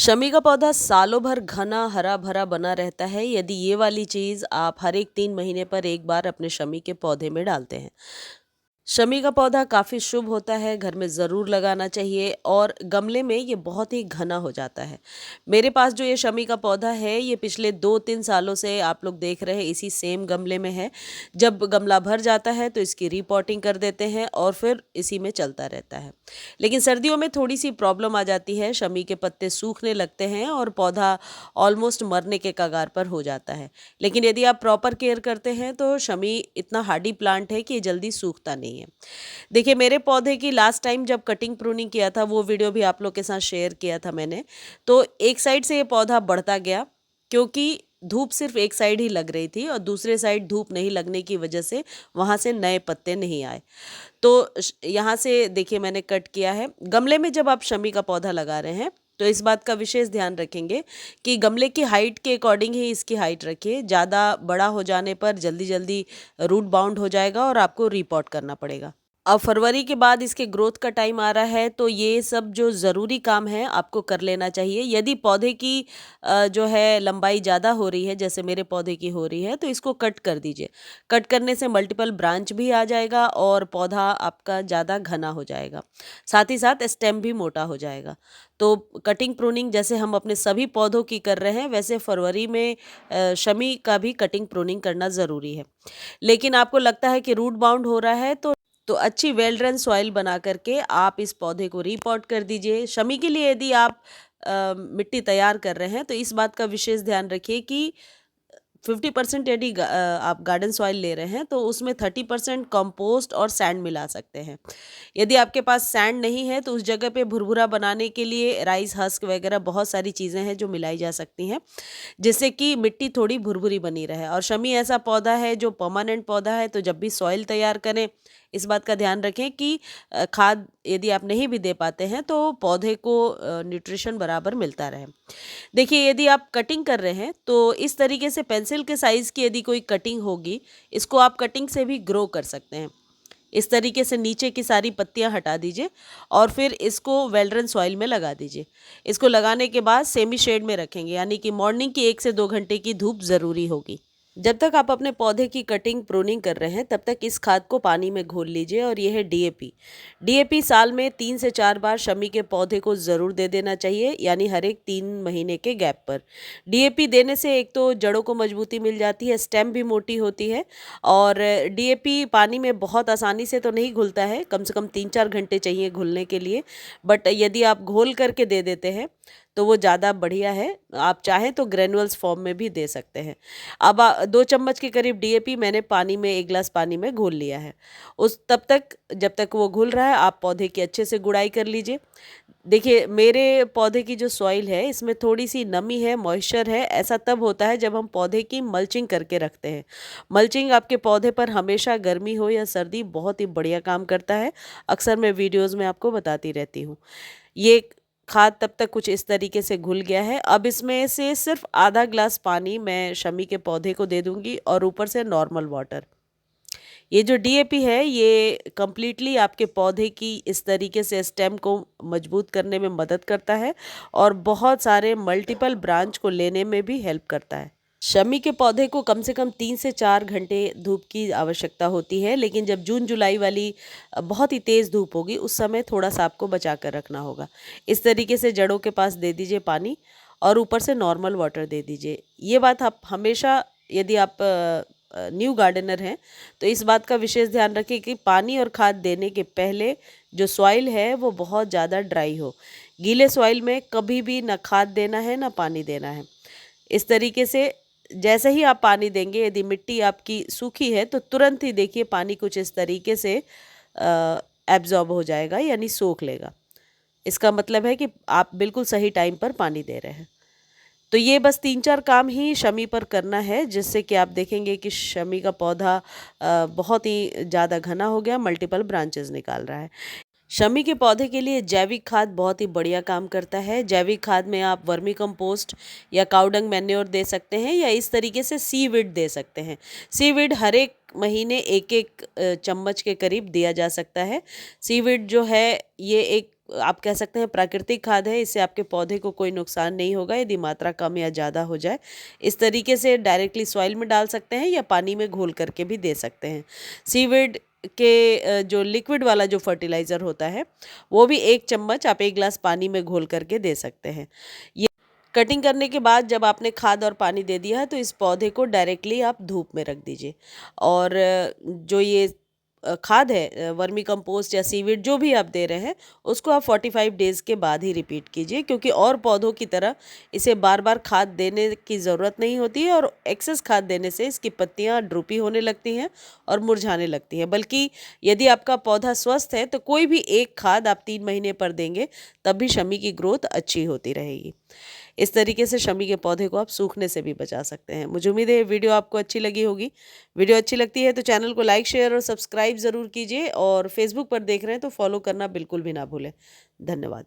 शमी का पौधा सालों भर घना हरा भरा बना रहता है यदि ये वाली चीज़ आप हर एक 3 महीने पर एक बार अपने शमी के पौधे में डालते हैं। शमी का पौधा काफ़ी शुभ होता है, घर में ज़रूर लगाना चाहिए और गमले में ये बहुत ही घना हो जाता है। मेरे पास जो ये शमी का पौधा है, ये पिछले 2-3 सालों से आप लोग देख रहे हैं इसी सेम गमले में है। जब गमला भर जाता है तो इसकी रीपॉटिंग कर देते हैं और फिर इसी में चलता रहता है। लेकिन सर्दियों में थोड़ी-सी प्रॉब्लम आ जाती है, शमी के पत्ते सूखने लगते हैं और पौधा ऑलमोस्ट मरने के कगार पर हो जाता है। लेकिन यदि आप प्रॉपर केयर करते हैं तो शमी इतना हार्डी प्लांट है कि ये जल्दी सूखता नहीं है। देखिए मेरे पौधे की लास्ट टाइम जब कटिंग प्रूनिंग किया था वो वीडियो भी आप लोग के साथ शेयर किया था मैंने। तो एक साइड से ये पौधा बढ़ता गया क्योंकि धूप सिर्फ एक साइड ही लग रही थी और दूसरे साइड धूप नहीं लगने की वजह से वहाँ से नए पत्ते नहीं आए। तो यहाँ से देखिए मैंने कट किया है। गमले में जब आप शमी का पौधा लगा रहे हैं तो इस बात का विशेष ध्यान रखेंगे कि गमले की हाइट के अकॉर्डिंग ही इसकी हाइट रखिए। ज़्यादा बड़ा हो जाने पर जल्दी जल्दी रूट बाउंड हो जाएगा और आपको रिपॉट करना पड़ेगा। अब फरवरी के बाद इसके ग्रोथ का टाइम आ रहा है तो ये सब जो ज़रूरी काम है आपको कर लेना चाहिए। यदि पौधे की जो है लंबाई ज़्यादा हो रही है, जैसे मेरे पौधे की हो रही है, तो इसको कट कर दीजिए। कट करने से मल्टीपल ब्रांच भी आ जाएगा और पौधा आपका ज़्यादा घना हो जाएगा। साथ ही साथ स्टेम भी मोटा हो जाएगा। तो कटिंग प्रूनिंग जैसे हम अपने सभी पौधों की कर रहे हैं वैसे फरवरी में शमी का भी कटिंग प्रूनिंग करना ज़रूरी है। लेकिन आपको लगता है कि रूट बाउंड हो रहा है तो अच्छी वेल ड्रेन सॉइल बना करके आप इस पौधे को रीपॉट कर दीजिए। शमी के लिए यदि आप मिट्टी तैयार कर रहे हैं तो इस बात का विशेष ध्यान रखिए कि 50% यदि आप गार्डन सॉइल ले रहे हैं तो उसमें 30% कंपोस्ट और सैंड मिला सकते हैं। यदि आपके पास सैंड नहीं है तो उस जगह पे भुरभुरा बनाने के लिए राइस हस्क वगैरह बहुत सारी चीज़ें हैं जो मिलाई जा सकती हैं, जिससे कि मिट्टी थोड़ी भुरभुरी बनी रहे। और शमी ऐसा पौधा है जो परमानेंट पौधा है, तो जब भी सॉइल तैयार करें इस बात का ध्यान रखें कि खाद यदि आप नहीं भी दे पाते हैं तो पौधे को न्यूट्रिशन बराबर मिलता रहे। देखिए यदि आप कटिंग कर रहे हैं तो इस तरीके से पेंसिल के साइज़ की यदि कोई कटिंग होगी, इसको आप कटिंग से भी ग्रो कर सकते हैं। इस तरीके से नीचे की सारी पत्तियां हटा दीजिए और फिर इसको वेल्ड्रन सॉइल में लगा दीजिए। इसको लगाने के बाद सेमी शेड में रखेंगे, यानी कि मॉर्निंग की 1 से 2 घंटे की धूप ज़रूरी होगी। जब तक आप अपने पौधे की कटिंग प्रूनिंग कर रहे हैं तब तक इस खाद को पानी में घोल लीजिए और ये है डीएपी। डीएपी साल में 3 से 4 बार शमी के पौधे को ज़रूर दे देना चाहिए, यानी हर एक 3 महीने के गैप पर। डीएपी देने से एक तो जड़ों को मजबूती मिल जाती है, स्टेम भी मोटी होती है और डीएपी पानी में बहुत आसानी से तो नहीं घुलता है, कम से कम 3-4 घंटे चाहिए घुलने के लिए। बट यदि आप घोल करके दे देते हैं तो वो ज़्यादा बढ़िया है। आप चाहें तो ग्रेनुअल्स फॉर्म में भी दे सकते हैं। अब 2 चम्मच के करीब डीएपी मैंने पानी में 1 गिलास पानी में घोल लिया है। उस तब तक जब तक वो घुल रहा है आप पौधे की अच्छे से गुड़ाई कर लीजिए। देखिए मेरे पौधे की जो सॉइल है इसमें थोड़ी सी नमी है, मॉइस्चर है। ऐसा तब होता है जब हम पौधे की मल्चिंग करके रखते हैं। मल्चिंग आपके पौधे पर हमेशा गर्मी हो या सर्दी बहुत ही बढ़िया काम करता है। अक्सर मैं वीडियोज़ में आपको बताती रहती हूँ। ये खाद तब तक कुछ इस तरीके से घुल गया है। अब इसमें से सिर्फ आधा ग्लास पानी मैं शमी के पौधे को दे दूंगी और ऊपर से नॉर्मल वाटर। ये जो डीएपी है ये कंप्लीटली आपके पौधे की इस तरीके से स्टेम को मजबूत करने में मदद करता है और बहुत सारे मल्टीपल ब्रांच को लेने में भी हेल्प करता है। शमी के पौधे को कम से कम 3 से 4 घंटे धूप की आवश्यकता होती है, लेकिन जब जून जुलाई वाली बहुत ही तेज़ धूप होगी उस समय थोड़ा सा आपको बचा कर रखना होगा। इस तरीके से जड़ों के पास दे दीजिए पानी और ऊपर से नॉर्मल वाटर दे दीजिए। ये बात आप हमेशा, यदि आप न्यू गार्डनर हैं तो इस बात का विशेष ध्यान रखें कि पानी और खाद देने के पहले जो सॉइल है वो बहुत ज़्यादा ड्राई हो। गीले सॉइल में कभी भी ना खाद देना है ना पानी देना है। इस तरीके से जैसे ही आप पानी देंगे, यदि मिट्टी आपकी सूखी है तो तुरंत ही देखिए पानी कुछ इस तरीके से एब्जॉर्ब हो जाएगा, यानी सोख लेगा। इसका मतलब है कि आप बिल्कुल सही टाइम पर पानी दे रहे हैं। तो ये बस 3-4 काम ही शमी पर करना है, जिससे कि आप देखेंगे कि शमी का पौधा बहुत ही ज़्यादा घना हो गया, मल्टीपल ब्रांचेस निकाल रहा है। शमी के पौधे के लिए जैविक खाद बहुत ही बढ़िया काम करता है। जैविक खाद में आप वर्मी कंपोस्ट या काउडंग मैन्योर दे सकते हैं या इस तरीके से सीविड दे सकते हैं। सीविड हर एक महीने 1-1 चम्मच के करीब दिया जा सकता है। सीविड जो है ये एक आप कह सकते हैं प्राकृतिक खाद है, इससे आपके पौधे को कोई नुकसान नहीं होगा यदि मात्रा कम या ज़्यादा हो जाए। इस तरीके से डायरेक्टली सॉइल में डाल सकते हैं या पानी में घोल करके भी दे सकते हैं। सीविड के जो लिक्विड वाला जो फर्टिलाइज़र होता है, वो भी 1 चम्मच आप 1 ग्लास पानी में घोल करके दे सकते हैं। ये कटिंग करने के बाद जब आपने खाद और पानी दे दिया है तो इस पौधे को डायरेक्टली आप धूप में रख दीजिए। और जो ये खाद है, वर्मी कंपोस्ट या सीविड जो भी आप दे रहे हैं, उसको आप 45 डेज़ के बाद ही रिपीट कीजिए, क्योंकि और पौधों की तरह इसे बार बार खाद देने की ज़रूरत नहीं होती है और एक्सेस खाद देने से इसकी पत्तियां ड्रूपी होने लगती हैं और मुरझाने लगती हैं। बल्कि यदि आपका पौधा स्वस्थ है तो कोई भी एक खाद आप 3 महीने पर देंगे, तब भी शमी की ग्रोथ अच्छी होती रहेगी। इस तरीके से शमी के पौधे को आप सूखने से भी बचा सकते हैं। मुझे उम्मीद है ये वीडियो आपको अच्छी लगी होगी। वीडियो अच्छी लगती है तो चैनल को लाइक, शेयर और सब्सक्राइब ज़रूर कीजिए, और फेसबुक पर देख रहे हैं तो फॉलो करना बिल्कुल भी ना भूलें। धन्यवाद।